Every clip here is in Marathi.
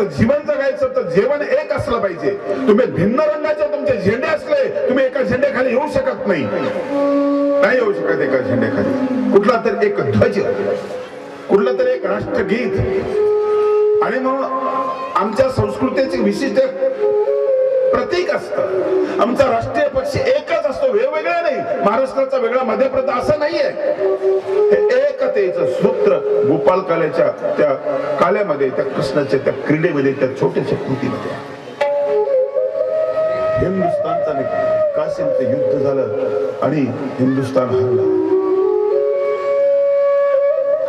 एकत्र जीवन जगायचं तर जेवण एक असलं पाहिजे. तुम्ही भिन्न रंगाचे तुमचे झेंडे असले, तुम्ही एका झेंड्याखाली येऊ शकत नाही, नाही येऊ शकत एका झेंड्याखाली. कुठला तर एक ध्वज, कुठलं तरी एक राष्ट्रगीत. आणि मग आमच्या संस्कृतीचे विशिष्ट प्रतीक असतं. आमचा राष्ट्रीय पक्ष एकच असतो, वेगवेगळा नाही. महाराष्ट्राचा वेगळा, मध्य प्रदेश असं नाहीये. एकतेचं सूत्र गोपाल काल्याच्या त्या काल्यामध्ये, त्या कृष्णाच्या त्या क्रीडेमध्ये, त्या छोट्याशा कृतीमध्ये. हिंदुस्थानचा काशीमचं युद्ध झालं आणि हिंदुस्थान हरला.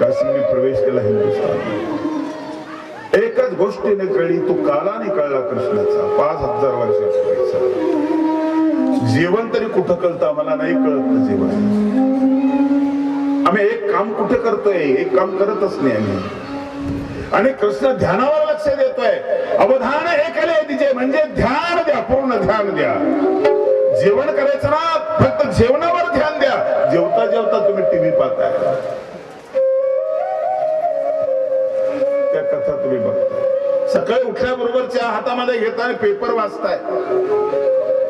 काशीने प्रवेश केला हिंदुस्थान. एकच गोष्टीने कळली, तो कालाने कळला कृष्णाचा. 5000 वर्षापूर्वीचा जेवण तरी कुठं कळतं आम्हाला नाही कळत ना जेवण. आम्ही एक काम कुठे करतोय, एक काम करतच नाही आम्ही. आणि कृष्ण ध्यानावर लक्ष देतोय. अवधान हे केले तिचे म्हणजे ध्यान द्या, पूर्ण ध्यान द्या. जेवण करायचं ना, फक्त जेवणावर ध्यान द्या. जेवता जेवता तुम्ही टीव्ही पाहताय, त्या कथा तुम्ही बघताय. सकाळी उठल्याबरोबर चहा हातामध्ये घेताना पेपर वाचताय.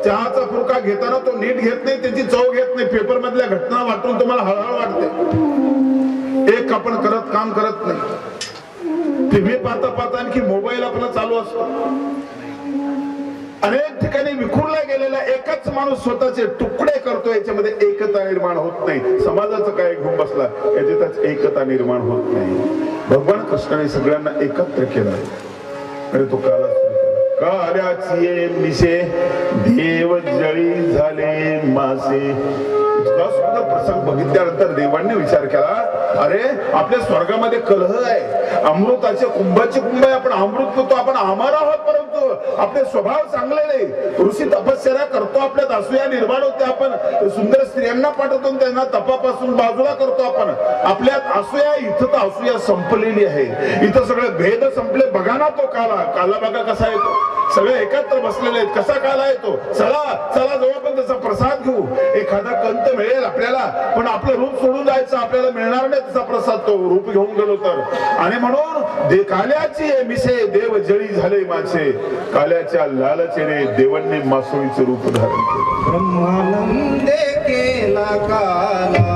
चहाचा फुरका घेताना तो नीट घेत नाही, त्याची चव घेत नाही. पेपर मधल्या घटना वाटून तुम्हाला हळहळ वाटते. एक आपण काम करत नाही. टीव्ही पाहता पाहता आणखी मोबाईल आपला चालू असतो. अनेक ठिकाणी विखुरला गेलेला एकच माणूस स्वतःचे तुकडे करतो. याच्यामध्ये एकता निर्माण होत नाही. समाजाचं काय घेऊन बसला, याच्यातच एकता निर्माण होत नाही. भगवान कृष्णाने सगळ्यांना एकत्र केलं आणि तो काला सुरू केला. काल्याची मिसे देव जळी झाले मासे. इतका सुंदर प्रसंग बघितल्यानंतर देवांनी विचार केला, अरे आपल्या स्वर्गामध्ये कलह आहे, अमृताचे कुंभाचे कुंभ आहे. आपण अमृत पितो, आपण अमर आहोत, परंतु आपले स्वभाव चांगले नाही. ऋषी तपश्चर्या करतो, आपल्यात असूया निर्माण होते. आपण सुंदर स्त्रियांना पाठवतो, त्यांना तपापासून बाजूला करतो. आपण आपल्यात असूया, इथं तर असूया संपलेली आहे. इथं सगळे भेद संपले. बघा ना तो काला बघा कसा येतो. सगळे एकत्र बसलेले आहेत. कसा काला येतो. चला चला जाऊ आपण त्याचा प्रसाद घेऊ. एखादा कंत मिळेल आपल्याला, पण आपलं रूप सोडून जायचं, आपल्याला मिळणार नाही त्याचा प्रसाद. तो रूप घेऊन गेलो तर. आणि म्हणून काल्याची मिसे देव जळी झाले मासे. काल्याच्या लालचेने देवांनी मासोळीचे रूप धारण केले. ब्रह्मानंदे केला काला,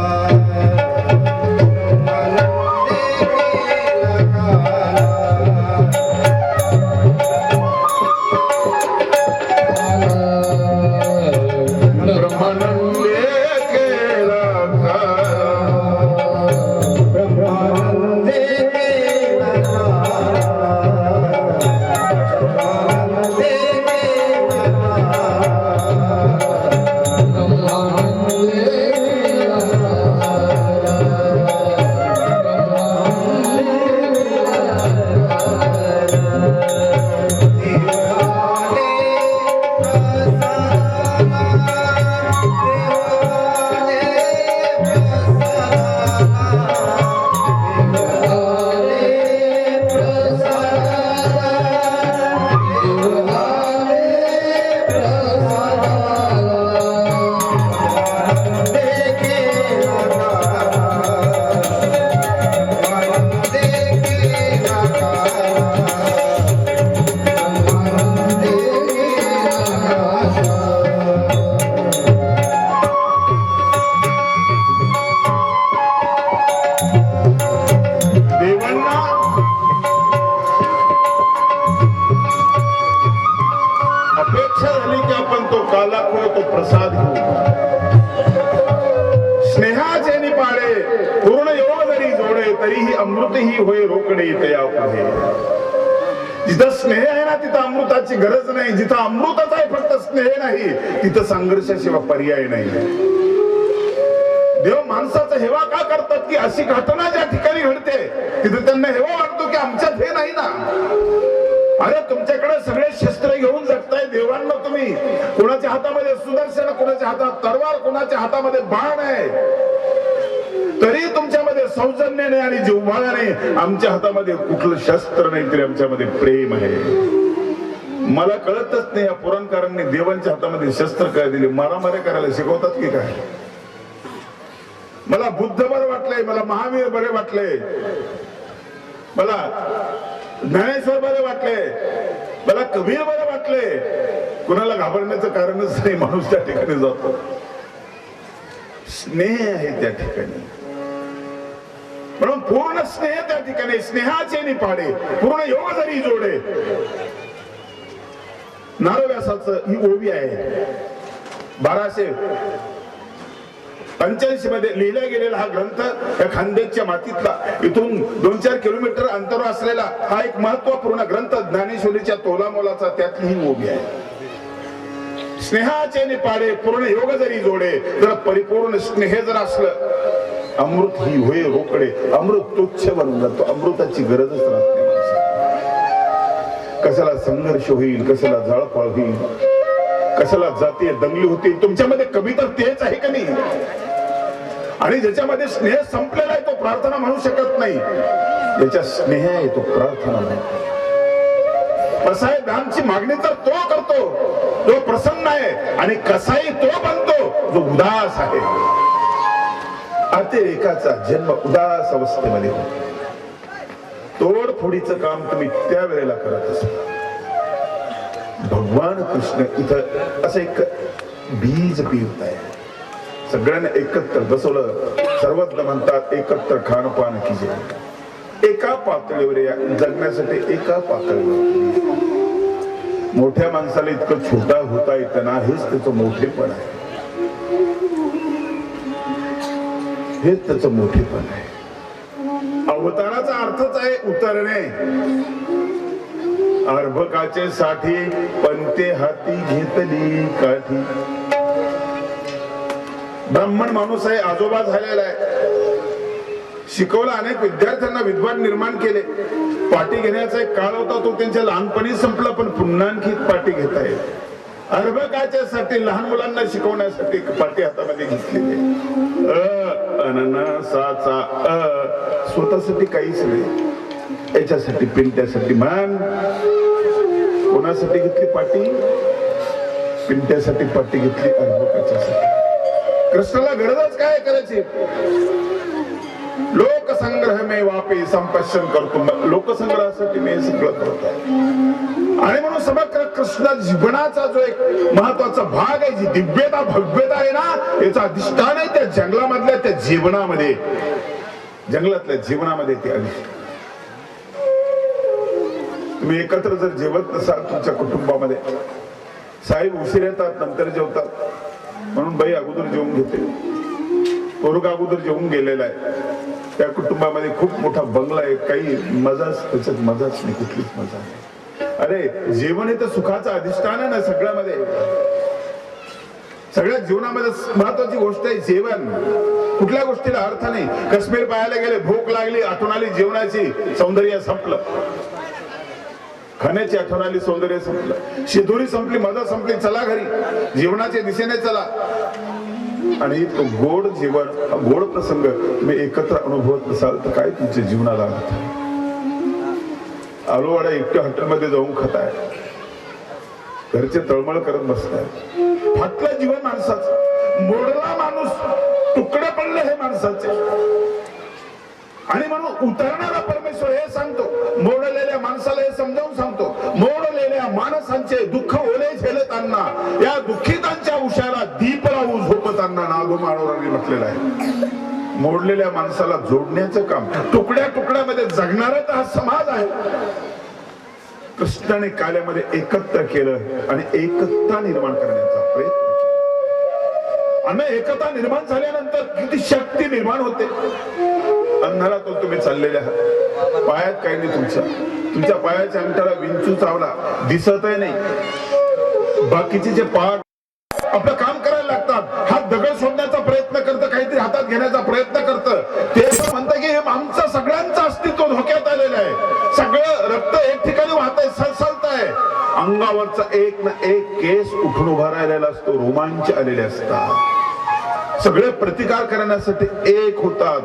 जिथं स्नेह आहे ना तिथं अमृताची गरज नाही. जिथं अमृतच आहे फक्त स्नेह नाही, तिथं संघर्षाशिवाय पर्याय नाही. देव माणसाचा हेवा का करतात की अशी घटना ज्या ठिकाणी घडते तिथे त्यांना हेवा वाटतो की आमच्यात हे नाही ना. अरे तुमच्याकडे सगळे शस्त्र घेऊन जगताय देवांना तुम्ही. कोणाच्या हातामध्ये सुदर्शन, कोणाच्या हातात तलवार, कोणाच्या हातामध्ये बाण आहे, तरी तुमच्यामध्ये सौजन्य नाही आणि जिव्हाळा नाही. आमच्या हातामध्ये कुठलं शस्त्र नाही, तरी आमच्यामध्ये प्रेम आहे. मला कळतच नाही या पुराणकारांनी देवांच्या हातामध्ये शस्त्र काय दिले. मारामारी करायला शिकवतात की काय. मला बुद्ध बरं वाटलंय, मला महावीर बरे वाटले, मला ज्ञानेश्वर बरे वाटले, मला कबीर बरे वाटले, कुणाला घाबरण्याचं कारणच नाही. माणूस त्या ठिकाणी जातो. स्नेह आहे त्या ठिकाणी, म्हणून पूर्ण स्नेह त्या ठिकाणी. स्नेहाचे निपाडे पूर्ण योग जरी जोडे. नारोव्यासाचं ही ओवी आहे. 1285 मध्ये लिहिला गेलेला हा ग्रंथ या खानदेशच्या मातीतला, इथून 2-4 किलोमीटर अंतरावर असलेला हा एक महत्वपूर्ण ग्रंथ ज्ञानेश्वरीच्या तोलामोलाचा, त्यातली ही ओवी आहे. स्नेहाचे निपाडे पूर्ण योग जरी जोडे. जर परिपूर्ण स्नेह जर असलं, अमृत ही होय रोकडे. अमृत तुच्छ बनून जातो, अमृताची गरजच राहत नाही माणसाला. कशाला संघर्ष होईल, कशाला जाळपाळ होईल, कशाला जातीय दंगली होतील. तुमच्यामध्ये कमी तर तेच आहे का नाही? आणि ज्याच्यामध्ये स्नेह संपलेला आहे तो प्रार्थना म्हणू शकत नाही. ज्याच्या स्नेह आहे तो प्रार्थना म्हणतो. कसाई दानची मागणी तर तो करतो जो प्रसन्न आहे, आणि कसाई तो बनतो जो उदास आहे. अतिरेकाचा जन्म उदास अवस्थेमध्ये होतो. तोडफोडीचं काम तुम्ही त्या वेळेला करत असता. भगवान कृष्ण इथं असं एक बीज पेरत आहे. सगळ्यांना एकत्र बसवलं. सर्वज्ञ म्हणतात एकत्र खानपान कीजे. एका पातळीवर या जगण्यासाठी एका पातळीवर. मोठ्या माणसाला इतकं छोटा होता येतं ना, हेच त्याचं मोठेपण आहे. हेच त्याचं मोठेपण आहे. अवताराचा अर्थच आहे उतरणे. अर्भकाचे साठी पंते हाती घेतली काठी. ब्राह्मण माणूस आहे, आजोबा झालेला आहे, शिकवला, अनेक विद्यार्थ्यांना विद्वान निर्माण केले. पाठी घेण्याचा एक काळ होता, तो त्यांच्या लहानपणी संपला, पण पुन्हा आणखी पाठी घेता येईल. अर्भकाच्या साठी लहान मुलांना शिकवण्यासाठी पाठी हातामध्ये घेतलेली. अननसाचा स्वतःसाठी काहीच नाही. याच्यासाठी पिंट्यासाठी मान. कोणासाठी घेतली पाठी? पिंट्यासाठी पाठी घेतली, अर्भकाच्यासाठी. कृष्णाला गरजच काय करायची? लोकसंग्रह मे वापे संपशन करतो. लोकसंग्रहासाठी मी हे सगळं करतो. आणि म्हणून समग्र कृष्ण जीवनाचा जो एक महत्वाचा भाग आहे, जी दिव्यता भव्यता आहे ना, याचं अधिष्ठान आहे त्या जंगलामधल्या त्या जीवनामध्ये. जंगलातल्या जीवनामध्ये ते अधिष्ठान. तुम्ही एकत्र जर जेवत नसाल तुमच्या कुटुंबामध्ये, साहेब उशीर येतात, नंतर जेवतात, म्हणून बाई अगोदर जेवून घेते, पोरगा अगोदर जेवून गेलेला आहे. त्या कुटुंबामध्ये खूप मोठा बंगला आहे, काही मजाच त्याच्यात मजाच नाही, कुठलीच मजा नाही. अरे जेवण हे तर सुखाचं अधिष्ठान आहे ना सगळ्यामध्ये. सगळ्या जीवनामध्ये महत्वाची गोष्ट आहे जेवण. कुठल्या गोष्टीला अर्थ नाही. काश्मीर पाहायला गेले, भूक लागली, आठवण आली जेवणाची, सौंदर्य संपलं. खाण्याची आठवण आली, सौंदर्य संपलं. शिदोरी संपली, मजा संपली, चला घरी, जेवणाच्या दिशेने चला. आणि इतकं गोड जेवण, गोड प्रसंग तुम्ही एकत्र अनुभवत नसाल तर काय तुमच्या जीवनाला अर्थ आहे? आलोवाडा एकट्या हॉटेलमध्ये जाऊन खाताय, घरचे तळमळ करत बसताय. फाटलं जीवन माणसाचं, मोडला माणूस, तुकडे पडले हे माणसाचे. आणि म्हणून उतरणारा परमेश्वर हे सांगतो, मोडलेल्या माणसाला हे समजावून सांगतो, मोडलेल्या माणसांचे दुःख ओले झेलताना, या दुःखितांच्या उशाला दीप लावून झोपताना नागो माळोरांनी म्हटलेलं आहे. मोडलेल्या माणसाला जोडण्याचं काम, तुकड्या तुकड्यामध्ये जगणारा तर हा समाज आहे. कृष्णाने काल्यामध्ये एकत्र केलं आणि एकता निर्माण करण्याचा प्रयत्न केला. आणि एकता निर्माण झाल्यानंतर किती शक्ती निर्माण होते. अंधारातून तुम्ही चाललेले आहात, पायात काही नाही तुमच्या पायाच्या अंगठ्याला विंचू चावला, दिसतही नाही. बाकीचे जे पाय आपलं काम करायला लागतात, हात दगड सोडण्याचा प्रयत्न करतं, काहीतरी हातात घेण्याचा प्रयत्न करतं. ते म्हणतं की आमचं सगळ्यांचं अस्तित्व धोक्यात आलेलं आहे. सगळं रक्त एक ठिकाणी वाहतंय, सळसळत आहे. अंगावरचा एक ना एक केस उठून उभा राहिलेला असतो, रोमांच आलेले असतात. सगळे प्रतिकार करण्यासाठी एक होतात.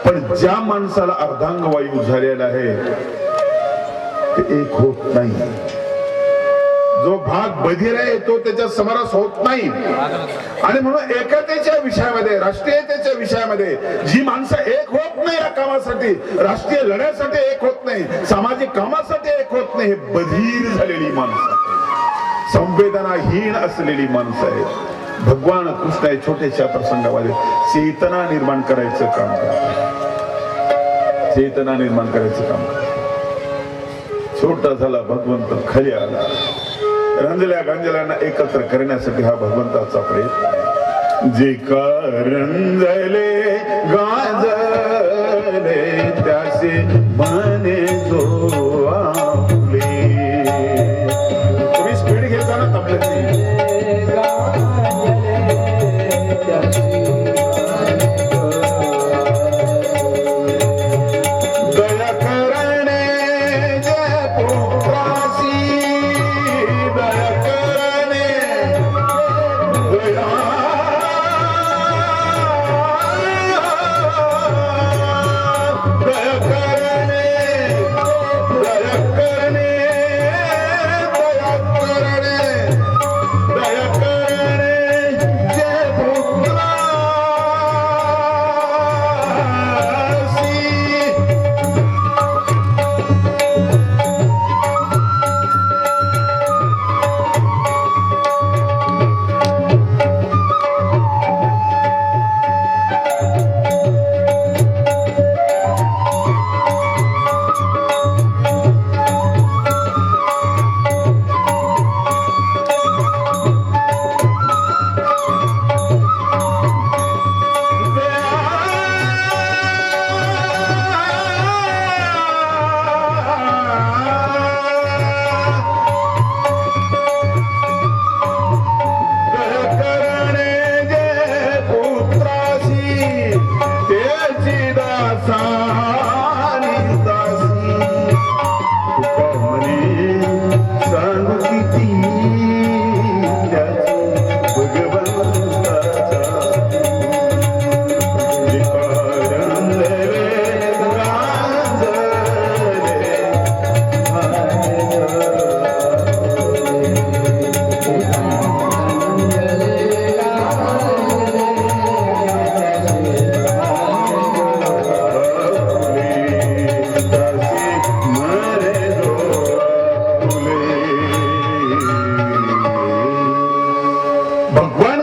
पण ज्या माणसाला अर्धांगवायू झालेला आहे ते एक होत नाही. जो भाग बधीर आहे तो त्याच्या समरस होत नाही. आणि म्हणून एकतेच्या विषयामध्ये, राष्ट्रीयतेच्या विषयामध्ये जी माणसं एक होत नाही या कामासाठी, राष्ट्रीय लढ्यासाठी एक होत नाही, सामाजिक कामासाठी एक होत नाही, हे बधीर झालेली माणसं, संवेदनाहीन असलेली माणसं आहेत. भगवान कृष्ण या छोट्याशा प्रसंगामध्ये चेतना निर्माण करायचं काम करतात. चेतना निर्माण करायचं काम करतात. छोटा झाला भगवंत खाली आला. रंजल्या गांजल्यांना एकत्र करण्यासाठी हा भगवंताचा प्रयत्न. जे का रंजले गांजले त्याचे म्हणे जो आपले. तुम्ही स्पीड घेता ना तबल्याची.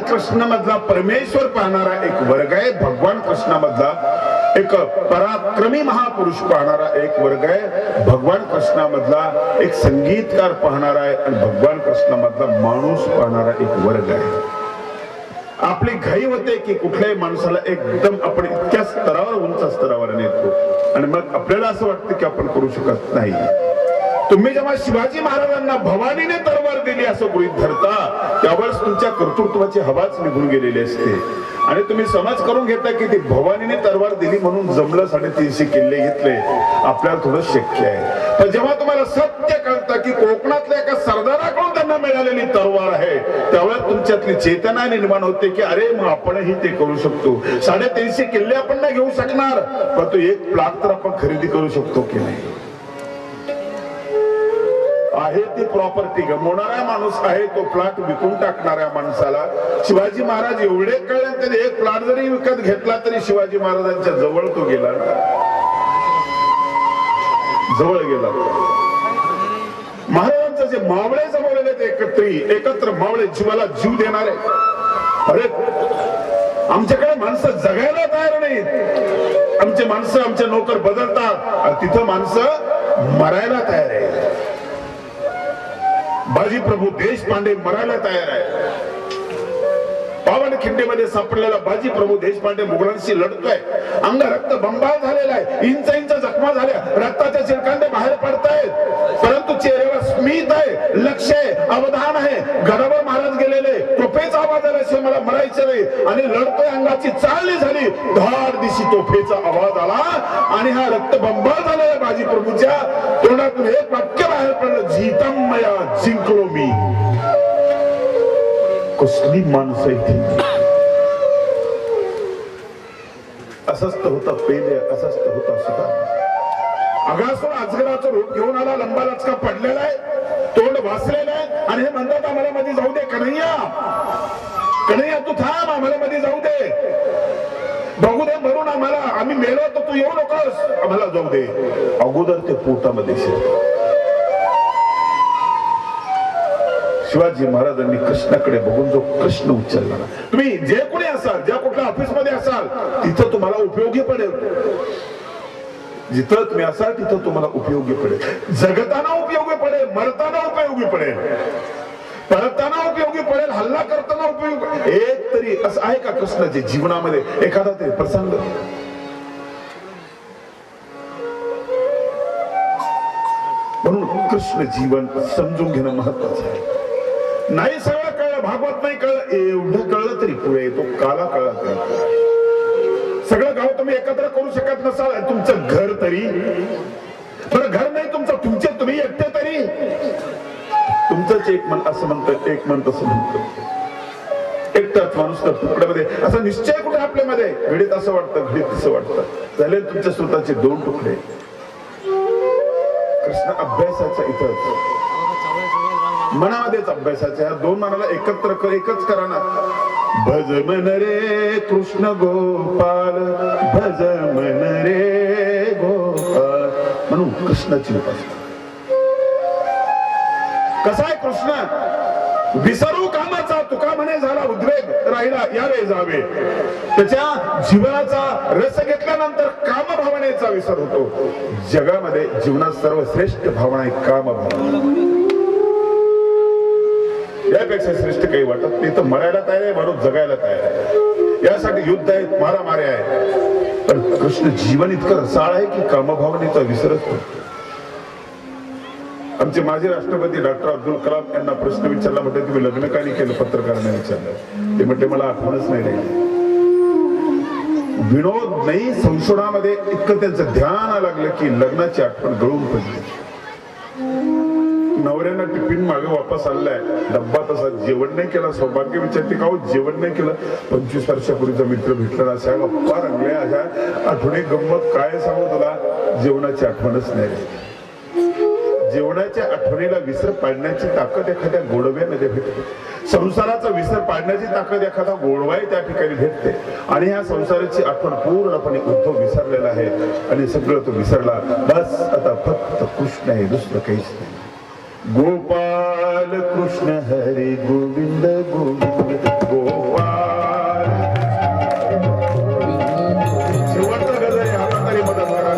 कृष्णामधला परमेश्वर पाहणारा एक वर्ग आहे. भगवान कृष्णामधला एक पराक्रमी महापुरुष पाहणारा एक वर्ग आहे. भगवान कृष्णामधला एक संगीतकार पाहणारा आहे आणि भगवान कृष्णामधला माणूस पाहणारा एक वर्ग आहे. आपली घाई होते की कुठल्याही माणसाला एकदम आपण इतक्या स्तरावर, उंच स्तरावर नेतो आणि मग आपल्याला असं वाटतं की आपण करू शकत नाही. तुम्ही जेव्हा शिवाजी महाराजांना भवानीने तलवार दिली असं गृहीत धरता, त्यावेळेस तुमच्या कर्तृत्वाची हवाच निघून गेलेली असते आणि तुम्ही समज करून घेता की ती भवानीने तलवार दिली म्हणून जमलं 350 किल्ले घेतले, आपल्याला थोडं शक्य आहे. पण जेव्हा तुम्हाला सत्य कळतं की कोकणातल्या एका सरदाराकडून त्यांना मिळालेली तलवार आहे, त्यावेळेस तुमच्यातली चेतना निर्माण होते की अरे मग आपणही ते करू शकतो. 350 किल्ले आपण नाही घेऊ शकणार, पण तो एक प्लॉट तर आपण खरेदी करू शकतो की नाही. आहे ती प्रॉपर्टी गमवणारा माणूस आहे, तो प्लॉट विकून टाकणाऱ्या माणसाला शिवाजी महाराज एवढे कळले, त्याने एक प्लॉट जरी विकत घेतला तरी शिवाजी महाराजांच्या जवळ तो गेला, जवळ गेला. महाराजांचे जे मावळे जमवलेले ते एकत्र मावळे, जीवाला जीव देणारे. अरे आमच्याकडे माणसं जगायला तयार नाहीत, आमचे माणसं आमचे नोकर बदलतात, तिथं माणसं मरायला तयार आहे. बाजी प्रभू देशपांडे मरायला तयार आहे. पावनखिंडीमध्ये सापडलेला बाजी प्रभू देशपांडे मुघलांशी लढतोय. अंग रक्त बंबाळ झालेला आहे, इंच इंच जखमा झाल्या, रक्ताचे चिरकांडे बाहेर पडतायत, परंतु चेहऱ्यावर स्मित आहे, लक्ष आहे, अवधान आहे. गडावर महाराज गेलेले, तोफेचा आवाज आल्याशिवाय मला मरायचं नाही आणि लढतोय. अंगाची चालणी झाली, धाड दिशी तोफेचा आवाज आला आणि हा रक्त बंबाळ झालेला बाजी प्रभूच्या तोंडातून एक वाक्य बाहेर पडलं, जितमया, जिंकलो मी. कसली माणसं इथे. अस्वस्थ होता पेले, अस्वस्थ होता सुद्धा. अगासून अजगराचं रूप घेऊन आला, लंबा लचका पडलेला आहे, तोंड वाचलेलं आहे आणि हे म्हणतात आम्हाला मध्ये जाऊ दे, कन्हैया कन्हैया तू थांब, आम्हाला मध्ये जाऊ दे, बघू दे मरून आम्हाला, आम्ही मेलो तर तू येऊ नकोस, आम्हाला जाऊ दे. अगोदर ते पोटामध्ये शिवाजी महाराजांनी कृष्णाकडे बघून जो कृष्ण उच्चारला, तुम्ही जे कोणी असाल, ज्या कुठल्या ऑफिस मध्ये असाल तिथं तुम्हाला उपयोगी पडेल, जिथं तुम्ही असाल तिथं तुम्हाला उपयोगी पडेल, जगताना उपयोगी पडेल, मरताना उपयोगी पडेल, परताना उपयोगी पडेल, हल्ला करताना उपयोगी. एक तरी असं आहे का कृष्णाच्या जीवनामध्ये एखादा तरी प्रसंग? म्हणून कृष्ण जीवन समजून घेणं महत्वाचं आहे. नाही सगळं कळलं, भागवत नाही कळलं, एवढं कळलं तरी पुढे तो काला कळला तरी. सगळं गाव तुम्ही एकत्र करू शकत नसाल, तुमचं घर तरी, बरं घर नाही तुमचं, तुमचे तुम्ही एकटे तरी, तुमचंच एक मन असं म्हणतं, एक मन तसं म्हणतं, एकटाच माणूस तर तुकड्यामध्ये. असा निश्चय कुठे आपल्यामध्ये? घडीत असं वाटतं, घडीत तसं वाटतं, झाले तुमच्या स्वतःचे दोन तुकडे. कृष्ण अभ्यासाचा इथं मनामध्येच अभ्यासाच्या दोन मनाला एकत्र कर, एकच करा ना. भज मन रे कृष्ण गोपाल, भज मन रे गोपाल, म्हणून कृष्णाची उपासना. कसा आहे कृष्ण? विसरू कामाचा तुका म्हणे झाला उद्वेग, राहिला यावे जावे. त्याच्या जीवनाचा रस घेतल्यानंतर कामभावनेचा विसर होतो. जगामध्ये जीवनात सर्वश्रेष्ठ भावना आहे कामभावना. यापेक्षा श्रेष्ठ काही वाटत नाही. तर मरायला तयार आहे, माणूस जगायला तयार आहे, यासाठी युद्ध आहेत, मारामारी आहे. पण कृष्ण जीवन इतकं रसाळ आहे की कामभावनेचा विसरच होतो. आमचे माजी राष्ट्रपती डॉक्टर अब्दुल कलाम यांना प्रश्न विचारला, म्हटलं तुम्ही लग्न का नाही केलं? पत्रकारांना विचारलं, ते म्हटले मला आठवणच नाही राहिली. विनोद नाही, संशोधनामध्ये इतकं त्यांचं ध्यान लागलं की लग्नाची आठवण गळून पडली. नवऱ्यांना टिफिन मागे वापस आलाय, डब्बा तसा, जेवण नाही केला. सौभाग्य विचारते का हो जेवण नाही केलं? 25 वर्षापूर्वीचा मित्र भेटला, अशा गप्पा रंगल्या, अशा आठवणी गंमत काय सांगू तुला, जेवणाची आठवणच नाही. जेवणाच्या आठवणीला विसर पाडण्याची ताकद एखाद्या गोडव्यामध्ये भेटते. संसाराचा विसर पाडण्याची ताकद एखादा गोडवाही त्या ठिकाणी भेटते. आणि ह्या संसाराची आठवण पूर्णपणे उद्धव विसरलेला आहे आणि सगळं तो विसरला. बस आता फक्त कृष्ण आहे, दुसरं काहीच नाही. गोपाल कृष्ण हरे गोविंद गोविंद गोपाल. शेवटचा गजर आहे, आता तरी मदत करा.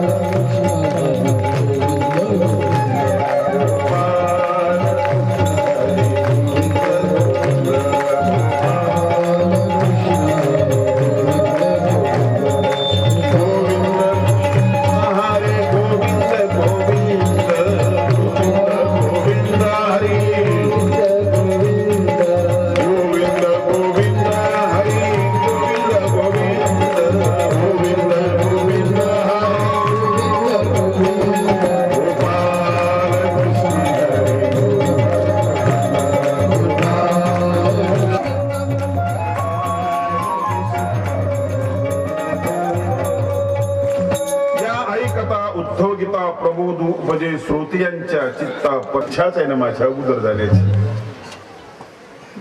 म्हणजे श्रोतियांच्या चित्ता पक्षाच आहे ना माझ्या अगोदर जाण्याची.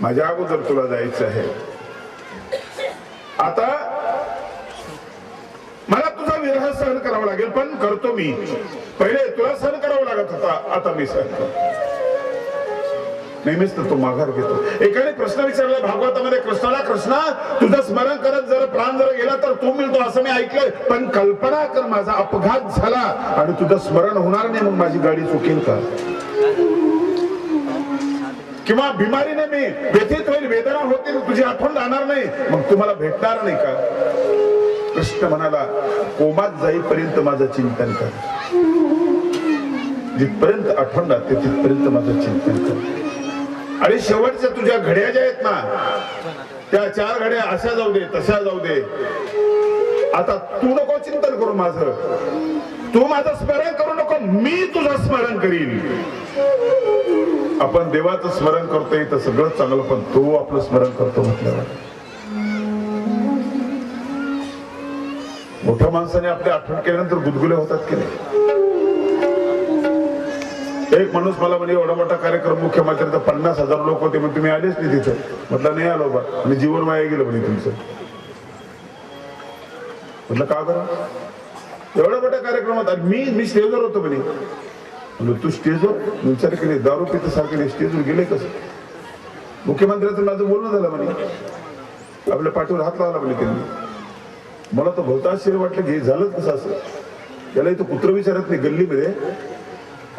माझ्या अगोदर तुला जायचं आहे. आता मला तुझा विरह सहन करावा लागेल, पण करतो मी. पहिले तुला सहन करावा लागत होता, आता मी सहन करतो. नेहमीच तर तो माघार घेतो. एकाने प्रश्न विचारला भागवतामध्ये कृष्णाला, कृष्णा तुझं स्मरण करत जर प्राण जर गेला तर तू मिळतो असं मी ऐकलंय, पण कल्पना कर माझा अपघात झाला आणि तुझं स्मरण होणार नाही, मग माझी गाडी चुकेल का? किंवा बिमारीने मी व्यथित होईल, वेदना होतील, तुझी आठवण जाणार नाही, मग तुम्हाला भेटणार नाही का? कृष्ण म्हणाला, कोमात जाईपर्यंत माझं चिंतन कर, जिथपर्यंत आठवण राहते तिथपर्यंत माझं चिंतन कर. आणि शेवटच्या तुझ्या घड्या ज्या आहेत ना, त्या 4 घड्या अशा जाऊ दे, तशा जाऊ दे. आता तू नको चिंतन करू माझं, तू माझं स्मरण करू नको, मी तुझं स्मरण करीन. आपण देवाचं स्मरण करतोय तर सगळं चांगलं, पण तो आपलं स्मरण करतो म्हटल्यावर मोठ्या माणसाने आपल्या आठवण केल्यानंतर गुदगुले होतात की नाही? एक माणूस मला म्हणजे एवढा मोठा कार्यक्रम मुख्यमंत्र्यांचा 50,000 लोक होते, मग तुम्ही आलेच नाही तिथं. म्हटलं नाही आलो बा, आणि जीवन वाया गेलं म्हणे तुमचं. म्हटलं का बरं, एवढा मोठा कार्यक्रम होता, मी स्टेजवर होतो म्हणे. म्हणलं तू स्टेजवर विचार केले, दारू पितं सारखे स्टेजवर गेले कसं? मुख्यमंत्र्यांचं माझं बोलणं झालं म्हणे, आपल्या पाठीवर हात लावला म्हणे त्यांनी. मला तर बहुत आश्चर्य वाटलं की हे झालंच कसं असं. त्याला इथं कुत्र विचारत नाही, गल्लीमध्ये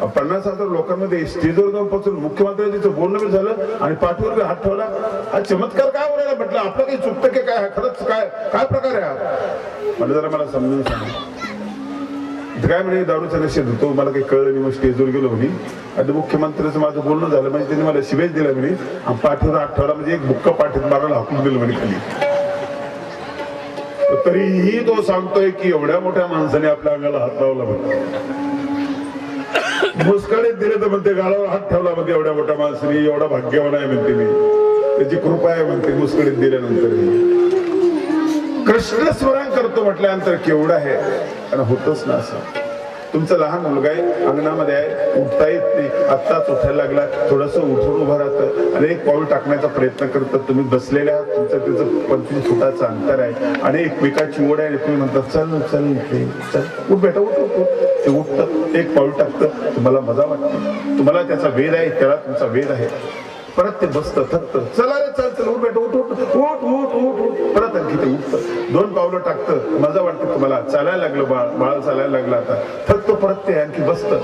50,000 लोकांमध्ये स्टेजवर जाऊन पासून मुख्यमंत्र्यांचं बोलणं बी झालं आणि पाठीवर हात ठेवला. हा चमत्कार काय होणार म्हटलं, आपलं काही चुकतं की काय, खरंच काय प्रकार आहे हा? म्हणजे जरा मला समजून सांगा. काय म्हणे, दारूच्या नशेत होतो, मला काही कळलं नाही, मग स्टेजवर गेलो म्हणे आणि मुख्यमंत्र्यांचं माझं बोलणं झालं म्हणजे त्यांनी मला शिवेच दिला म्हणे आणि पाठीवर हात ठेवला म्हणजे एक बुक्का पाठीत मारायला हाकून दिलं म्हणे खाली. तरीही तो सांगतोय की एवढ्या मोठ्या माणसाने आपल्या अंगाला हात लावला म्हणे. मुस्कडीत दिले तर म्हणते, गालावर हात ठेवला म्हणते एवढ्या मोठ्या माणसाने, एवढा भाग्यवान आहे म्हणते मी, त्याची कृपा आहे म्हणते मुस्कडीत दिल्यानंतर. कृष्ण स्मरण करतो म्हटल्यानंतर केवढं आहे. आणि होतच ना असं. तुमचा लहान मुलगा आहे, अंगणामध्ये आहे, उठता येत नाही, आत्ताच उठायला लागला, थोडस उठून उभं राहतं आणि एक पाऊल टाकण्याचा प्रयत्न करतात. तुम्ही बसलेले आहात, तुमचं त्याचं 25 फुटाचं अंतर आहे आणि एकमेकाची ओढ आहे, तुम्ही म्हणतात चल चल चल उठ बेटा उठ उठ. ते उठतं, एक पाऊल टाकतं, तुम्हाला मजा वाटते, तुम्हाला त्याचा वेध आहे, त्याला तुमचा वेध आहे. परत ते बसतं, थकतं, चला रे चल चल उठ बेटा उठ उठ उठ उठ उठ उठ. परत आणखी ते उठतं, 2 पावलं टाकतं, मजा वाटते तुम्हाला, चालायला लागलं बाळ चालायला लागलं, आता थकतो, परत ते आणखी बसतं,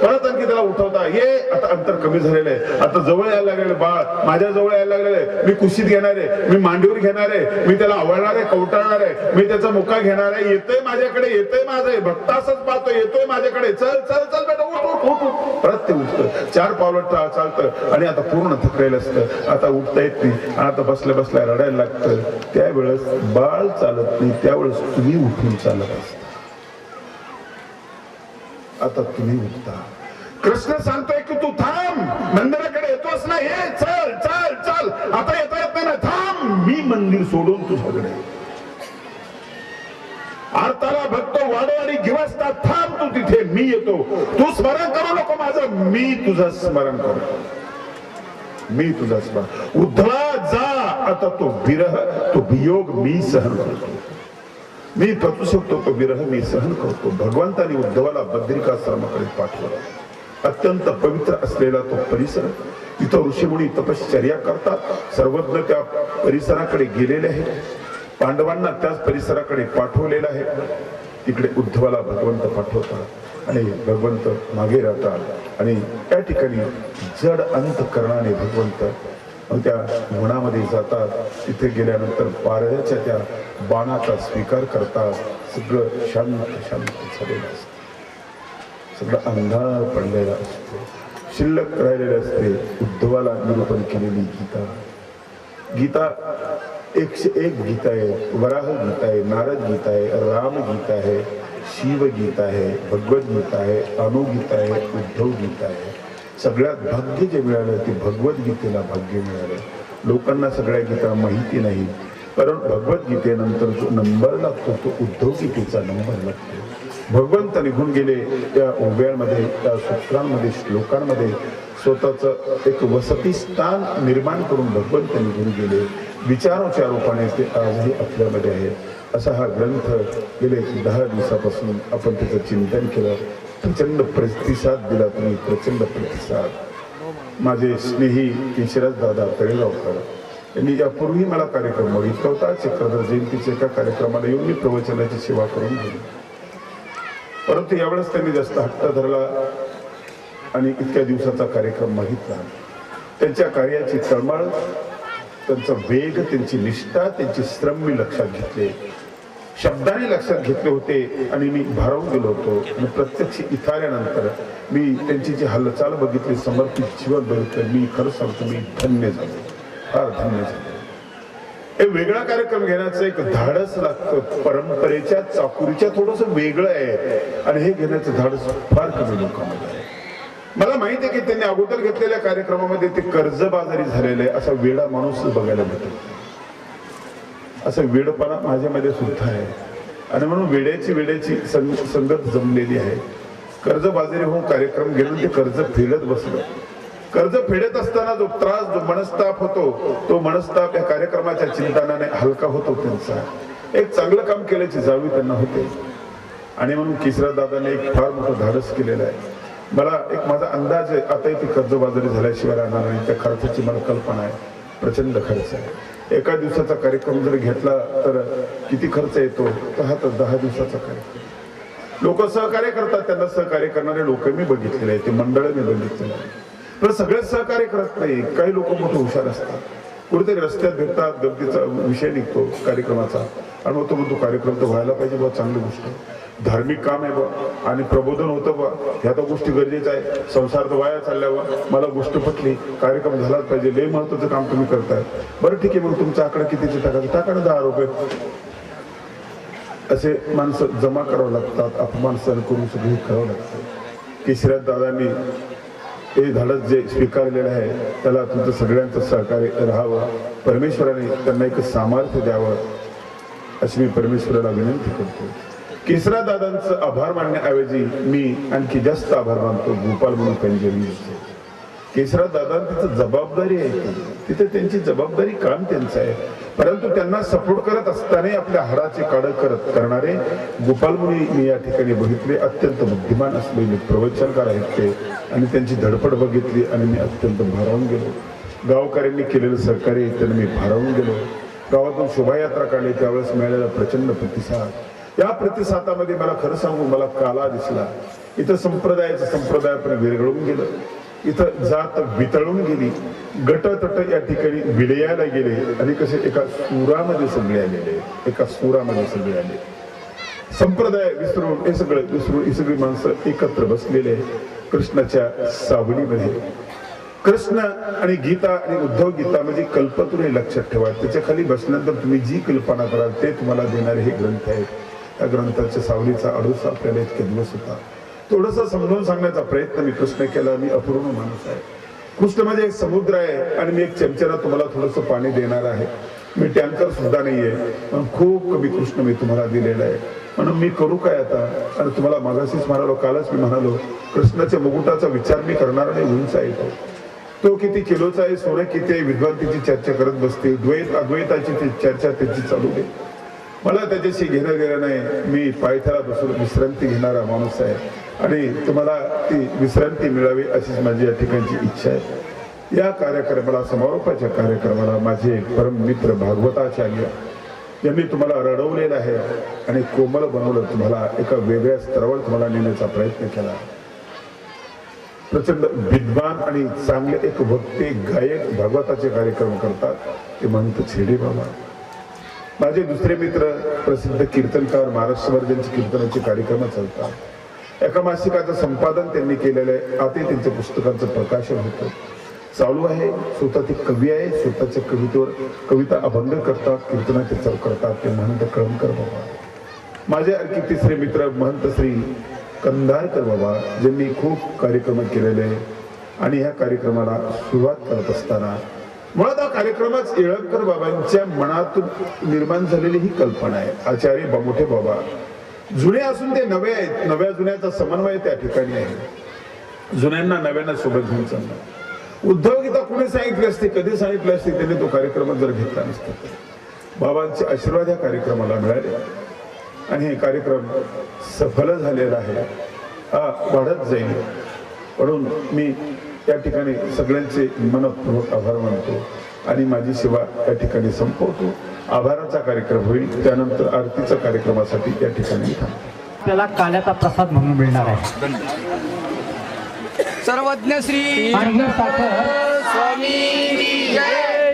परत आणखी त्याला उठवता. ये आता अंतर कमी झालेलं आहे, आता जवळ यायला लागलेलं बाळ माझ्या जवळ यायला लागलेलं आहे, मी कुशीत घेणार आहे, मी मांडीवर घेणार आहे, मी त्याला आवडणार आहे, कवटाळणार आहे, मी त्याचा मुका घेणार आहे. येतोय माझ्याकडे, येतोय माझं भक्त असंच पाहतोय, येतोय माझ्याकडे, चल चल चल बेटा उठ उठ उठ उठ. परत ते उठतं, 4 पावलं चालतं आणि आता पूर्ण थकलेलं असतं, आता उठता येत नाही, आता बसल्या बसल्या रडायला लागतं. त्यावेळेस बाळ चालत नाही, त्यावेळेस तुम्ही उठून चालत असता. आता तुम्ही उठता. कृष्ण सांगतोय की तू थांब, मंदिराकडे येतोस ना, हे चल चल चल, आता येता येत नाही ना, थांब, मी मंदिर सोडून तुझ्याकडे. आरताला भक्त वाडोवाडी घेवसता, थांब तू तिथे, मी येतो. तू स्मरण करू नको माझं, मी तुझं स्मरण करतो, मी तुझा स्मरण. उद्धवा जा, आता तो विरह, तो वियोग मी सहन करतो, मी पचू शकतो तो विरह मी सहन करतो. भगवंताने उद्धवाला बद्रिकाश्रमाकडे पाठवला. अत्यंत पवित्र असलेला तो परिसर, तिथं ऋषीमुनी तपश्चर्या करतात, सर्वज्ञ त्या परिसराकडे गेलेले आहेत, पांडवांना त्याच परिसराकडे पाठवलेलं आहे. तिकडे उद्धवाला भगवंत पाठवतात आणि भगवंत मागे राहतात आणि त्या ठिकाणी जड अंतकरणाने भगवंत त्या वनामध्ये जातात. तिथे गेल्यानंतर पारध्याच्या त्या बाणाचा स्वीकार करतात. सगळं शांत शांत झालेलं असतं, सगळं अंधार पडलेला असतो, शिल्लक राहिलेले असते. उद्धवाला निरूपण केलेली गीता, गीता 101 गीता आहे. वराह गीता आहे, नारद गीता आहे, राम गीता आहे, शिव गीता आहे, भगवद गीता आहे, अनुगीता आहे, उद्धव गीता आहे. सगळ्यात भाग्य जे मिळालं ते भगवद्गीतेला भाग्य मिळालं. लोकांना सगळ्या गीता माहिती नाही, कारण भगवद्गीतेनंतर जो नंबर लागतो तो उद्धव गीतेचा नंबर लागतो. भगवंत निघून गेले त्या ओव्यांमध्ये, त्या सूत्रांमध्ये, श्लोकांमध्ये स्वतःच एक वसती स्थान निर्माण करून भगवंत निघून गेले. विचाराच्या रूपाने ते आजही आपल्यामध्ये आहे. असा हा ग्रंथ गेले 10 दिवसापासून आपण त्याचं चिंतन केलं. प्रचंड प्रतिसाद दिला तुम्ही, प्रचंड प्रतिसाद. माझे स्नेही केशराज दादा तळेगावकर यांनी यापूर्वी मला कार्यक्रम बघितला होता. चक्रधर जयंतीच्या एका कार्यक्रमाला येऊन मी प्रवचनाची सेवा करून गेली, परंतु यावेळेस त्यांनी जास्त हट्ट धरला आणि इतक्या दिवसाचा कार्यक्रम मागितला. त्यांच्या कार्याची तळमळ, त्यांचा वेग, त्यांची निष्ठा, त्यांचे श्रम मी लक्षात घेतले, शब्दाने लक्षात घेतले होते आणि मी भारावून गेलो होतो. आणि प्रत्यक्ष इथं आल्यानंतर मी त्यांची जी हालचाल बघितली, समर्पित जीवन बघितलं, मी खरं सांगतो मी धन्य झालो, फार धन्य झालो. हे वेगळा कार्यक्रम घेण्याचं एक धाडस लागतं, परंपरेच्या चाकुरीच्या थोडंसं वेगळं आहे आणि हे घेण्याचं धाडस फार कमी लोकांमध्ये आहे. मला माहिती आहे की त्यांनी अगोदर घेतलेल्या कार्यक्रमामध्ये ते कर्जबाजारी झालेलं आहे, असा वेडा माणूस बघायला मिळतो. असं वेडपणा माझ्यामध्ये सुद्धा आहे आणि म्हणून वेड्याची संगत जमलेली आहे. कर्जबाजारी होऊन कार्यक्रम घेऊन ते कर्ज फेडत बसलं. कर्ज फेडत असताना जो त्रास, जो मनस्ताप होतो, तो मनस्ताप या कार्यक्रमाच्या चिंतनाने हलका होतो. त्यांचा एक चांगलं काम केल्याची जाणीव त्यांना होते. आणि म्हणून केशरराव दादाने एक फार मोठं धाडस केलेलं आहे. मला एक माझा अंदाज आहे, आता ते कर्जबाजारी झाल्याशिवाय राहणार नाही. त्या खर्चाची मला कल्पना आहे. प्रचंड खर्च आहे. एका दिवसाचा कार्यक्रम जर घेतला तर किती खर्च येतो, तर हा तर 10 दिवसाचा कार्यक्रम. लोक सहकार्य करतात, त्यांना सहकार्य करणारे लोक मी बघितलेले आहे, ते मंडळ मी बघितलेलं आहे. पण सगळेच सहकार्य करत नाही. काही लोक मोठे हुशार असतात, कुठेतरी रस्त्यात भेटतात, गर्दीचा विषय निघतो कार्यक्रमाचा, आणि मग तो कार्यक्रम तर व्हायला पाहिजे बा, चांगली गोष्ट आहे, धार्मिक काम आहे बा, आणि प्रबोधन होतं बा, ह्या तर गोष्टी गरजेच्या आहे. संसार तर वाया चालल्या बा, मला गोष्ट पटली, कार्यक्रम झालाच पाहिजे, लय महत्वाचं काम तुम्ही करताय, बरं ठीक आहे, मग तुमचा आकडा कितीचे टाकायचं, टाका ना 10 रुपये. असे माणसं जमा करावं लागतात, अपमान सहन करून सगळं करावं लागतं. केशरराव दादांनी हे धाडस जे स्वीकारलेलं आहे, त्याला तुमचं सगळ्यांचं सहकार्य राहावं. परमेश्वराने त्यांना एक सामर्थ्य द्यावं अशी मी परमेश्वराला विनंती करतो. केशरराव दादांचं आभार मानण्याऐवजी मी आणखी जास्त आभार मानतो गोपाल म्हणून पेंजरीचे. केशरराव दादांची जबाबदारी आहे, तिथे त्यांची जबाबदारी, काम त्यांचं आहे, परंतु त्यांना सपोर्ट करत असताना आपल्या हाडाचे काढ करणारे गोपाल मुनी मी या ठिकाणी बघितले. अत्यंत बुद्धिमान असलेले प्रवचनकार आहेत ते, आणि त्यांची धडपड बघितली आणि मी अत्यंत भारावून गेलो. गावकऱ्यांनी केलेलं सहकार्य त्यांना मी भारावून गेलो. गावातून शोभायात्रा काढली, त्यावेळेस मिळालेला प्रचंड प्रतिसाद, या प्रतिसादामध्ये मला खरं सांगू, मला काला दिसला. इथं संप्रदाय पण विरघळून गेलं, इथं जात वितळून गेली, गटतट या ठिकाणी विलयाला गेले, आणि कसे एका सुरामध्ये सगळे आलेले, एका सुरामध्ये सगळे आले. संप्रदाय विसरून, हे सगळं विसरून ही सगळी माणसं एकत्र बसलेले कृष्णाच्या सावलीमध्ये. कृष्ण आणि गीता आणि उद्धव गीता म्हणजे कल्पतरू, हे लक्षात ठेवा. त्याच्या खाली बसल्यानंतर तुम्ही जी कल्पना कराल ते तुम्हाला देणारे हे ग्रंथ आहेत. त्या ग्रंथाच्या सावलीचा अडूस आपल्याला इतके दिवस होता. थोडंसं समजावून सांगण्याचा प्रयत्न मी कृष्ण केला. मी अपूर्ण माणूस आहे. कृष्ण म्हणजे एक समुद्र आहे, आणि मी एक चमच्याला तुम्हाला थोडंसं पाणी देणार आहे. मी टँकर सुद्धा नाहीये, पण खूप कमी कृष्ण मी तुम्हाला दिलेलं आहे. म्हणून मी करू काय आता. आणि तुम्हाला मागाशीच म्हणालो, कालच मी म्हणालो, कृष्णाच्या मुकुटाचा विचार मी करणार नाही. उंच आहे तो किती किलोचा आहे, सोनं किती आहे, विद्वान तिची चर्चा करत बसते, द्वैत अद्वैताची चर्चा त्याची चालू दे, मला त्याच्याशी घेणं गेलं नाही. मी पायथ्याला बसून विश्रांती घेणारा माणूस आहे, आणि तुम्हाला ती विश्रांती मिळावी अशीच माझी या ठिकाणची इच्छा आहे. या कार्यक्रमाला, समारोपाच्या कार्यक्रमाला माझे परम मित्र भागवताचार्य यांनी तुम्हाला रडवलेलं आहे आणि कोमल बनवलं, तुम्हाला एका वेगळ्या स्तरावर तुम्हाला नेण्याचा प्रयत्न केला. प्रचंड विद्वान आणि चांगले एक वक्ते, गायक भागवताचे कार्यक्रम करतात, ते महंत छेडे बाबा. माझे दुसरे मित्र प्रसिद्ध कीर्तनकार, महाराष्ट्रभर ज्यांचे कीर्तनाचे कार्यक्रम चालतात. एका मासिकाचं संपादन त्यांनी केलेलं आहे. आता त्यांच्या पुस्तकांचं प्रकाशन होतं, चालू आहे. स्वतः ते कवी आहे, स्वतःच्या कवितेवर कविता अभंग करतात, कीर्तनाचे चव करतात, ते महंत कळमकर बाबा. माझे आणखी तिसरे मित्र महंत श्री कंधारकर बाबा, ज्यांनी खूप कार्यक्रम केलेले आहे. आणि ह्या कार्यक्रमाला सुरुवात करत असताना मुळात हा कार्यक्रमच येळंबकर बाबांच्या मनातून निर्माण झालेली ही कल्पना आहे. आचार्य मोठे बाबा जुने असून ते नवे आहेत, नव्या जुन्याचा समन्वय त्या ठिकाणी आहे. जुन्यांना नव्यांना सोबत घेऊन चालणार. उद्धव गीता कुणी सांगितले असते, कधी सांगितले असते, त्यांनी तो कार्यक्रम जर घेतला नसता. बाबांचे आशीर्वाद या कार्यक्रमाला मिळाले, आणि हे कार्यक्रम सफल झालेला आहे, हा वाढत जाईल. म्हणून मी या ठिकाणी सगळ्यांचे मनपूर्वक आभार मानतो, आणि माझी सेवा या ठिकाणी संपवतो. आभाराचा कार्यक्रम होईल, त्यानंतर आरतीच्या कार्यक्रमासाठी या ठिकाणी त्याला काल्याचा प्रसाद म्हणून मिळणार आहे. सर्वज्ञ श्री स्वामी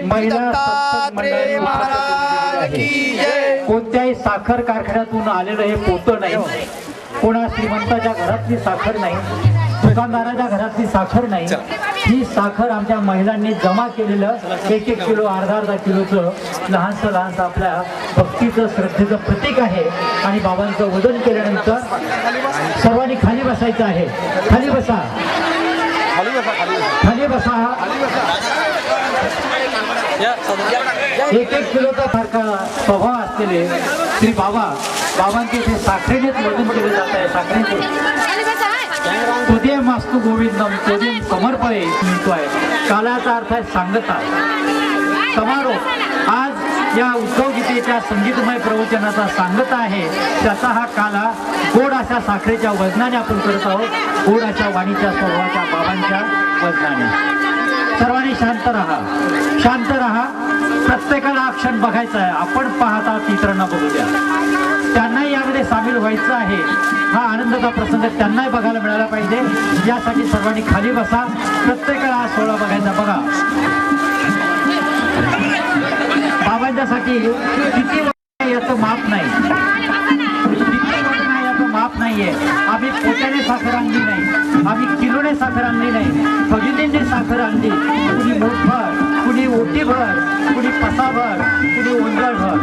महिला दत्तात्रेय महाराज की जय. कोणत्याही साखर कारखान्यातून आलेलं हे पोतं नाही, कोणा श्रीमंताच्या घरातली साखर नाही, दुकानदाराच्या घरातली साखर नाही. ही साखर आमच्या महिलांनी जमा केलेलं 1-1 किलो, अर्धा किलोचं लहानसं आपल्या भक्तीचं, श्रद्धेचं प्रतीक आहे. आणि बाबांचं वदन केल्यानंतर सर्वांनी खाली बसायचं आहे. खाली बसा, खाली बसा. 1-1 किलोचा सारखा स्वभाव असलेले श्री बाबांचे ते साखरेनेच वजन केलं जात आहे. साखरेने तुझे मास्तू गोविंदम तुझे समर्पये मिळतोय. कालाचा अर्थ आहे सांगता. समारोप आज या उद्धव गीतेच्या संगीतमय प्रवचनाचा सांगता आहे. त्याचा हा काला गोड अशा साखरेच्या वजनाने आपण करत आहोत. गोड अशा वाणीच्या सर्वाच्या बाबांच्या वजनाने. सर्वांनी शांत राहा, शांत राहा. प्रत्येकाला हा क्षण बघायचा आहे. आपण पाहता इतरांना बघू द्या. त्यांनाही यामध्ये सामील व्हायचं आहे. हा आनंदाचा प्रसंग त्यांनाही बघायला मिळाला पाहिजे. यासाठी सर्वांनी खाली बसा. प्रत्येकाला हा सोहळा बघायचा. बघा बाबांच्यासाठी किती याचं माप नाही, माप नाहीये. आम्ही पोत्याने साखर आणली नाही, आम्ही किलोने साखर आणली नाही, भगिनींनी साखर आणली. कुणी मोठभर, कुणी ओटीभर, कुणी पसाभर, कुणी ओंजळभर.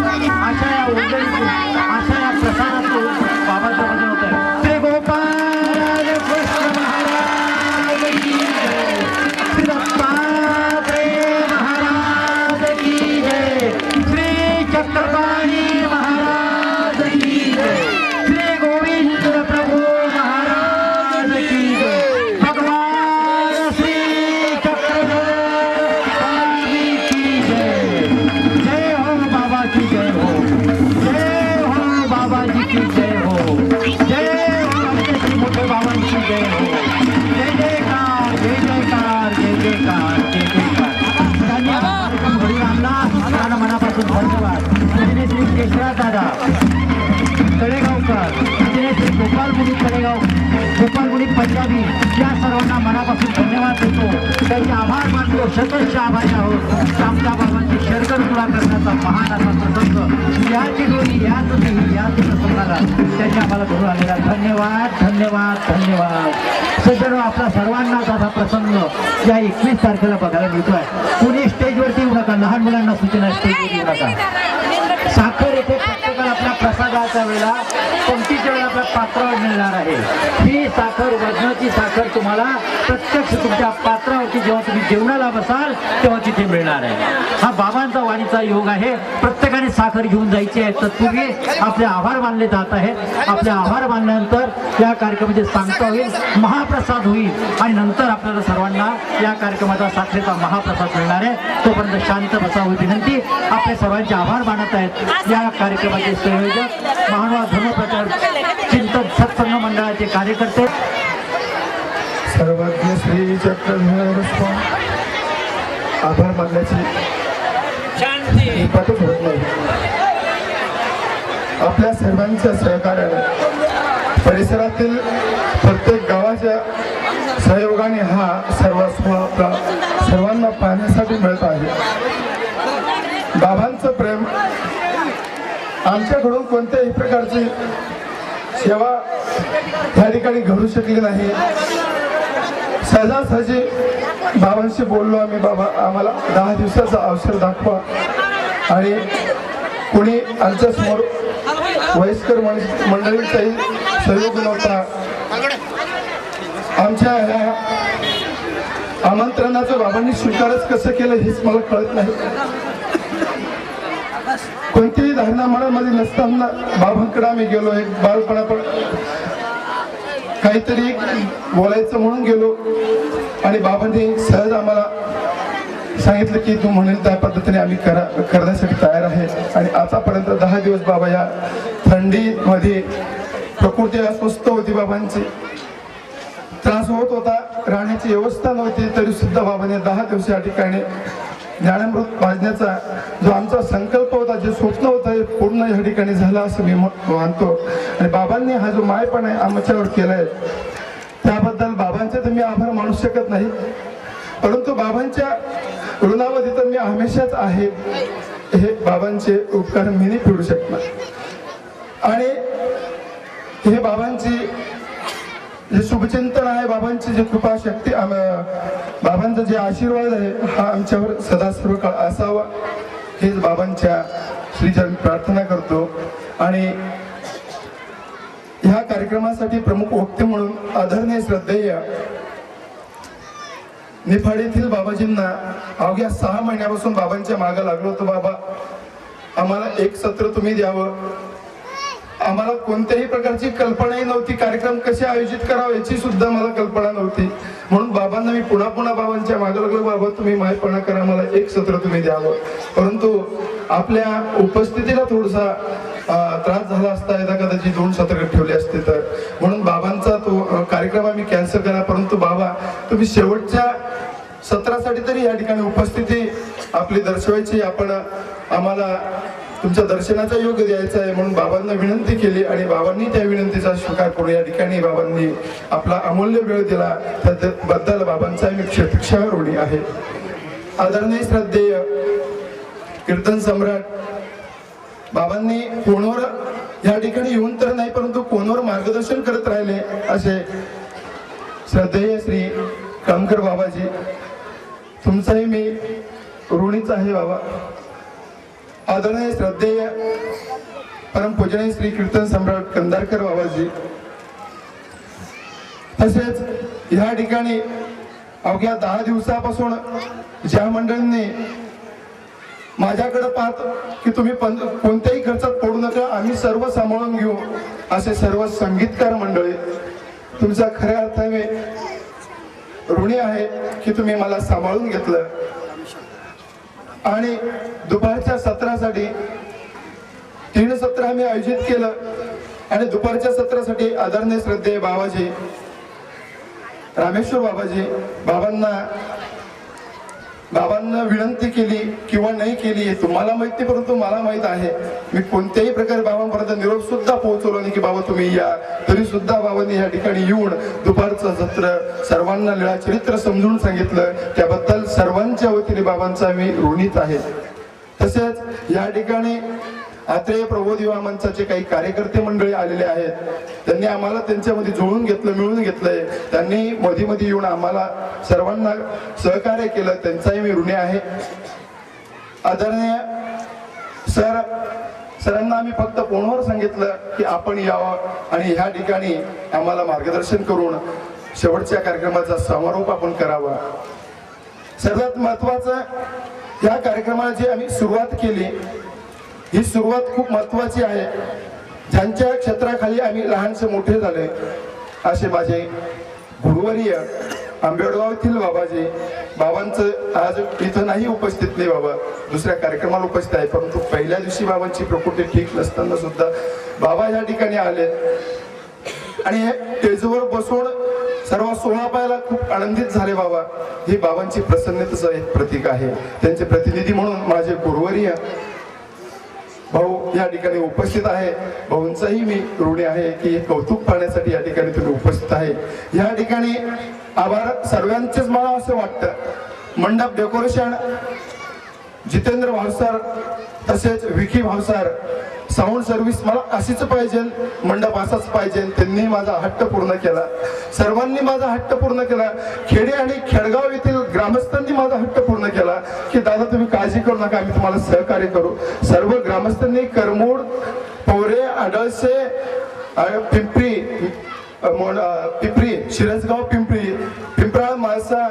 अशा या ओंजळीतून, अशा या प्रसादातून बाबाचं भजन होत आहे. श्री गोपाल कृष्ण महाराज की जय. श्री दत्तात्रेय महाराज की जय. श्री चक्रपाणी महाराज की जय. श्री गोविंद प्रभु महाराज की जय. भगवान श्री चक्रधर स्वामी की जय. जय हो बाबा की जय हो. जय हो बाबाजी की जय हो. जय हो आमचे श्री मोठे बाबांची जय हो. जय जयकार, जय जयकार, जय जयकार, जय जयकार. त्यांनी हा कार्यक्रम घडून आणला. त्यांना मनापासून धन्यवाद. तिने श्री केशवराज दादा तळेगावकर, तिने श्री गोपालमुनी तळेगाव, गोपालमुनी पंजाबी या सर्वांना मनापासून धन्यवाद देतो. त्यांचे आभार मानतो. शतश आभारी आहोत. आमच्या बाबांची शरकर तुळा करण्याचा महान असा प्रसंग याची डोरी याच याच प्रसंगाला त्यांनी आम्हाला घडून आलेला. धन्यवाद, धन्यवाद, धन्यवाद. सज्जनो, आपला सर्वांनाच असा प्रसंग या 21 तारखेला बघायला मिळतोय. कुणी स्टेजवरती येऊ नका. लहान मुलांना सूचना स्टेजवरती येऊ नका. साखर येथे प्रत्येकाला आपल्या प्रसादाच्या वेळेला पंक्तीच्या वेळेला आपल्या पात्रावर मिळणार आहे. ही साखर, वजनाची साखर तुम्हाला प्रत्यक्ष तुमच्या पात्रावरती जेव्हा तुम्ही जेवणाला बसाल तेव्हा तिथे मिळणार आहे. हा बाबांचा वाणीचा योग आहे. प्रत्येकाने साखर घेऊन जायची आहे. तत्पूर्वी आपले आभार मानले जात आहेत. आपले आभार मानल्यानंतर या कार्यक्रमाची सांगता होईल, महाप्रसाद होईल आणि नंतर आपल्याला सर्वांना या कार्यक्रमाचा साखरेचा महाप्रसाद मिळणार आहे. तोपर्यंत शांत बसावी विनंती. आपले सर्वांचे आभार मानत आहेत या कार्यक्रमाचे संयोजक, महानुभाव धर्मप्रचार चिंतन सत्संग मंडळाचे कार्यकर्ते, सर्वज्ञ श्री चक्रधर स्वामी. आभार मानण्याची हिंमतच होत नाही. आपल्या सर्वांच्या सहकार्याने परिसरातील प्रत्येक गावाच्या सहयोगाने हा सर्वस्व आपला सर्वांना पाहण्यासाठी मिळत आहे. बाबांचं प्रेम आमच्याकडून कोणत्याही प्रकारची सेवा या ठिकाणी घडू शकली नाही. सहजासहजी बाबांशी बोललो आम्ही. बाबा, आम्हाला 10 दिवसाचं अवसर दाखवा. आणि कोणी आमच्यासमोर वयस्कर मंडळींचाही सहयोग नव्हता. आमच्या ह्या आमंत्रणाचं बाबांनी स्वीकारच कसं केलं हेच मला कळत नाही. कोणतीही धारणा मनामध्ये नसताना बाबांकडे आम्ही गेलो. एक बालपणापण काहीतरी बोलायचं म्हणून गेलो आणि बाबांनी सहज आम्हाला सांगितलं की तू म्हणेल त्या पद्धतीने आम्ही करण्यासाठी तयार आहे. आणि आतापर्यंत 10 दिवस बाबा या थंडीमध्ये प्रकृती अस्वस्थ होती. बाबांची त्रास होत होता. राहण्याची व्यवस्था नव्हती. तरी सुद्धा बाबांनी 10 दिवस या ठिकाणी ज्ञानामृत वाजण्याचा जो आमचा संकल्प होता, जे स्वप्न होतं, हे पूर्ण या ठिकाणी झालं असं मी मानतो. आणि बाबांनी हा जो मायपण आहे आमच्यावर केलाय त्याबद्दल बाबांचे तर मी आभार मानू शकत नाही. परंतु बाबांच्या ऋणावधी तर मी हमेशाच आहे. हे बाबांचे उपकार मी नाही फेडू शकणार. आणि हे बाबांची जे शुभचिंतन आहे, बाबांची जी कृपा शक्ती, बाबांचा जे आशीर्वाद आहे हा आमच्यावर सदा सर्व काळ असावा हेच बाबांच्या श्रीचरणी प्रार्थना करतो. आणि ह्या कार्यक्रमासाठी प्रमुख वक्ते म्हणून आदरणीय श्रद्धेय निफाड येथील बाबाजींना अवघ्या 6 महिन्यापासून बाबांच्या मागे लागलो होतो. बाबा, आम्हाला एक सत्र तुम्ही द्यावं. आम्हाला कोणत्याही प्रकारची कल्पनाही नव्हती. कार्यक्रम कसे आयोजित करावे याची सुद्धा मला कल्पना नव्हती. म्हणून बाबांना मी पुन्हा पुन्हा बाबांच्या मागे लागलो, बाबा तुम्ही मायपणा करा, मला एक सत्र तुम्ही द्यावं. परंतु आपल्या उपस्थितीला थोडासा त्रास झाला असता, यदा कदाचित 2 सत्र ठेवले असते तर. म्हणून बाबांचा तो कार्यक्रम आम्ही कॅन्सल केला. परंतु बाबा तुम्ही शेवटच्या सत्रासाठी तरी या ठिकाणी उपस्थिती आपली दर्शवायची, आपण आम्हाला तुमच्या दर्शनाचा योग द्यायचा आहे. म्हणून बाबांना विनंती केली आणि बाबांनी त्या विनंतीचा स्वीकार करून या ठिकाणी बाबांनी आपला अमूल्य वेळ दिला. त्याबद्दल बाबांचा मी क्षरशः ऋणी आहे. आदरणीय श्रद्धेय कीर्तन सम्राट बाबांनी फोनवर या ठिकाणी येऊन तर नाही, परंतु फोनवर मार्गदर्शन करत राहिले असे श्रद्धेय श्री कामकर बाबाजी, तुमचाही मी ऋणीच आहे बाबा. आदरणीय श्रद्धेय परमपूजनीय श्री कीर्तन सम्राट कंधारकर बाबाजी, तसेच या ठिकाणी अवघ्या 10 दिवसापासून ज्या मंडळींनी माझ्याकडे पाहत की तुम्ही कोणत्याही खर्चात पडू नका, आम्ही सर्व सांभाळून घेऊ, असे सर्व संगीतकार मंडळी, तुमचा खऱ्या अर्थाने ऋणी आहे की तुम्ही मला सांभाळून घेतलं. आणि दुपारच्या सत्रासाठी 3 सत्र आम्ही आयोजित केलं आणि दुपारच्या सत्रासाठी आदरणीय श्रद्धेय बाबाजी रामेश्वर बाबाजी बाबांना विनंती केली किंवा नाही केली हे तुम्हाला माहिती, परंतु मला माहित आहे. मी कोणत्याही प्रकारे बाबांपर्यंत निरोप सुद्धा पोहोचवला नाही की बाबा तुम्ही या, तरी सुद्धा बाबांनी या ठिकाणी येऊन दुपारचं सत्र सर्वांना लीळा चरित्र समजून सांगितलं. त्याबद्दल सर्वांच्या वतीने बाबांचा मी ऋणीच आहे. तसेच या ठिकाणी आत्रेय प्रबोध युवा मंचाचे काही कार्यकर्ते मंडळी आलेले आहेत, त्यांनी आम्हाला त्यांच्यामध्ये जुळून घेतलं, मिळून घेतलंय. त्यांनी मध्ये मध्ये येऊन आम्हाला सर्वांना सहकार्य केलं, त्यांचाही मी ऋणी आहे. आदरणीय सरांना आम्ही फक्त फोनवर सांगितलं की आपण यावं आणि ह्या ठिकाणी आम्हाला मार्गदर्शन करून शेवटच्या कार्यक्रमाचा समारोप आपण करावा. सर्वात महत्वाचं, या कार्यक्रमाला जी आम्ही सुरुवात केली ही सुरुवात खूप महत्वाची आहे. ज्यांच्या क्षेत्राखाली आम्ही लहानसे मोठे झाले असे माझे गुरुवर्य आंबेडगाव येथील बाबाजी, बाबांचं आज इथं नाही उपस्थित नाही, बाबा दुसऱ्या कार्यक्रमाला उपस्थित आहे, परंतु पहिल्या दिवशी बाबांची प्रकृती ठीक नसताना सुद्धा बाबा या ठिकाणी आले आणि स्टेजवर बसून सर्व सोहळा पाहायला खूप आनंदित झाले. बाबा ही बाबांची प्रसन्नतेचं एक प्रतीक आहे. त्यांचे प्रतिनिधी म्हणून माझे गुरुवर्य भाऊ या ठिकाणी उपस्थित आहे. भाऊंचाही मी ऋणी आहे की कौतुक पाहण्यासाठी या ठिकाणी तुम्ही उपस्थित आहे. या ठिकाणी आभार सर्वांचेच मला असं वाटतं. मंडप डेकोरेशन जितेंद्र भावसार, तसेच विकी भावसार, साऊंड सर्व्हिस मला अशीच पाहिजे, मंडप असाच पाहिजे. त्यांनी माझा हट्ट पूर्ण केला, सर्वांनी माझा हट्ट पूर्ण केला. खेडे आणि खेडगाव येथील ग्रामस्थांनी माझा हट्ट पूर्ण केला की दादा तुम्ही काळजी करू नका, आम्ही तुम्हाला सहकार्य करू. सर्व ग्रामस्थांनी करमूड, पवरे, आडळसे, पिंपरी, शिरसगाव, पिंपराळ, माळसा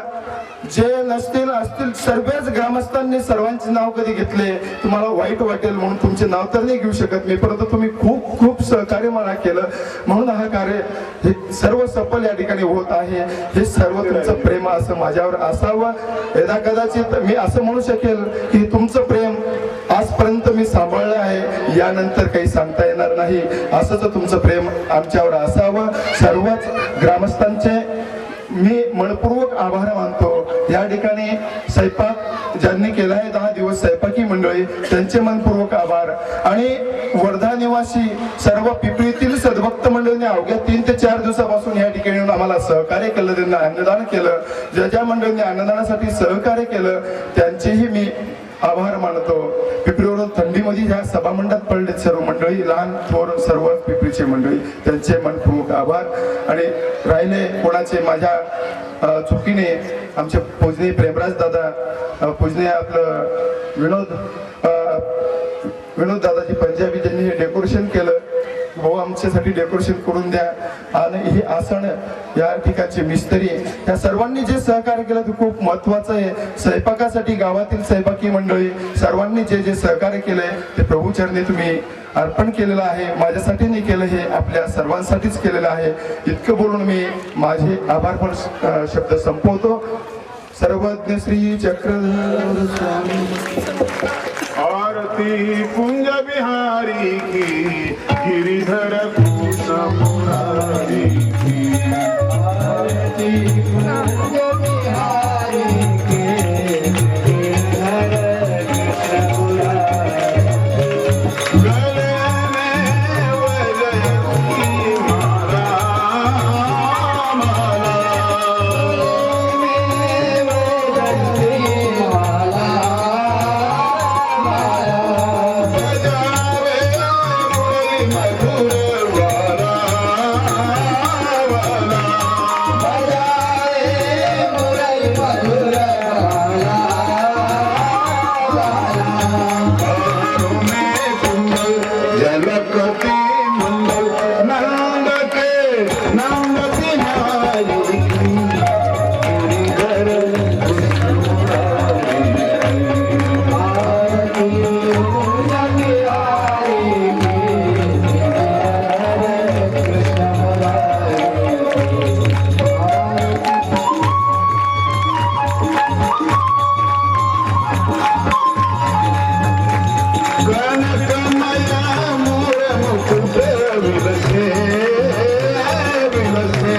जे नसतील असतील सर्वच ग्रामस्थांनी सर्वांचे नाव कधी घेतले तुम्हाला वाईट वाटेल म्हणून तुमचे नाव तर नाही घेऊ शकत मी, परंतु तुम्ही खूप खूप सहकार्य मला केलं म्हणून हा कार्य हे सर्व सफल या ठिकाणी होत आहे. हे सर्व तुमचं प्रेम असं माझ्यावर असावं. यदा कदाचित मी असं म्हणू शकेल की तुमचं प्रेम आजपर्यंत मी सांभाळलं आहे, यानंतर काही सांगता येणार नाही. असंच तुमचं प्रेम आमच्यावर असावं. सर्वच ग्रामस्थांचे मी मनपूर्वक आभार मानतो. या ठिकाणी स्वयंपाक ज्यांनी केला आहे 10 दिवस स्वयंपाकी मंडळी, त्यांचे मनपूर्वक आभार. आणि वर्धा निवासी सर्व पिंपरीतील सद्भक्त मंडळींनी अवघ्या 3 ते 4 दिवसापासून या ठिकाणी येऊन आम्हाला सहकार्य केलं, त्यांना अन्नदान केलं. ज्या ज्या मंडळींनी अन्नदानासाठी सहकार्य केलं त्यांचेही मी आभार मानतो. पिंपरीवरून थंडीमध्ये ह्या सभामंडपात पडले सर्व मंडळी, लहान थोर सर्व पिंपरीचे मंडळी, त्यांचे मनपूर्वक आभार. आणि राहिले कोणाचे माझ्या चुकीने आमचे पूजनीय प्रेमराज दादा, पूजनीय आपलं विनोद दादाजी पंजाबी, ज्यांनी हे डेकोरेशन केलं भाऊ आमच्यासाठी डेकोरेशन करून द्या आणि हे आसन या ठिकाणचे मिस्त्री या सर्वांनी जे सहकार्य केलं ते खूप महत्वाचं आहे. स्वयंपाकासाठी गावातील स्वयंपाकी मंडळी सर्वांनी जे जे सहकार्य केलंय ते प्रभूचरणी तुम्ही अर्पण केलेलं आहे. माझ्यासाठी नाही केलं, हे आपल्या सर्वांसाठीच केलेलं आहे. इतकं बोलून मी माझे आभार पण शब्द संपवतो. सर्वज्ञ श्री चक्रधर स्वामी आरती कुंज बिहारी की गिरिधर कुश मुरारी की आरती कुंज बिहारी के गिरिधर कृष्ण मुरारी गले में वजयती माला माला बजावे मुरली मधुर वाला वाला हारों में कुंडल झलकती मंगल नंद के नंद बिहारी की गिरिधर कृष्ण मुरारी कनकमया मोर मुकुट विलसे विलसे